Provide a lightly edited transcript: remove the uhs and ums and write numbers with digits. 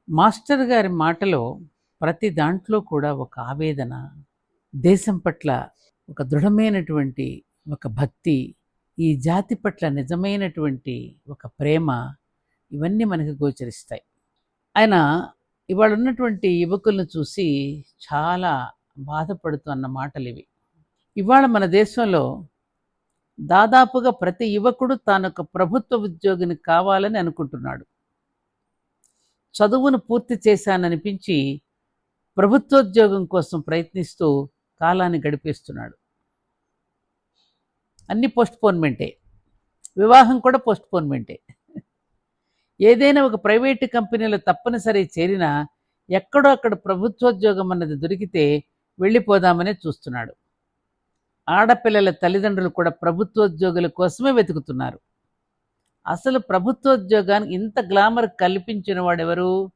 Master గారి మాటలో ప్రతి దాంట్లో కూడా ఒక ఆవేదన, దేశం పట్ల ఒక దృఢమైనటువంటి ఒక భక్తి, ఈ జాతి పట్ల నిజమైనటువంటి ఒక ప్రేమ, ఇవన్నీ మనకు గోచరిస్తాయి. ఆయన ఇవాళ ఉన్నటువంటి యువకులను చూసి చాలా బాధపడుతున్న మాటలివి. ఇవాళ మన దేశంలో దాదాపుగా ప్రతి యువకుడు తానొక ప్రభుత్వ ఉద్యోగిని కావాలని అనుకుంటున్నాడు. చదువును పూర్తి చేశాననిపించి ప్రభుత్వోద్యోగం కోసం ప్రయత్నిస్తూ కాలాన్ని గడిపేస్తున్నాడు. అన్ని పోస్ట్‌పోన్‌మెంటే. వివాహం కూడా పోస్ట్‌పోన్‌మెంటే. ఏదైనా ఒక ప్రైవేటు కంపెనీలో తప్పనిసరి చేరినా ఎక్కడో అక్కడ ప్రభుత్వోద్యోగం అన్నది దొరికితే వెళ్ళిపోదామనే చూస్తున్నాడు. ఆడపిల్లల తల్లిదండ్రులు కూడా ప్రభుత్వోద్యోగుల కోసమే వెతుకుతున్నారు. అసలు ప్రభుత్వోద్యోగానికి ఇంత గ్లామర్ కల్పించిన వాడెవరు?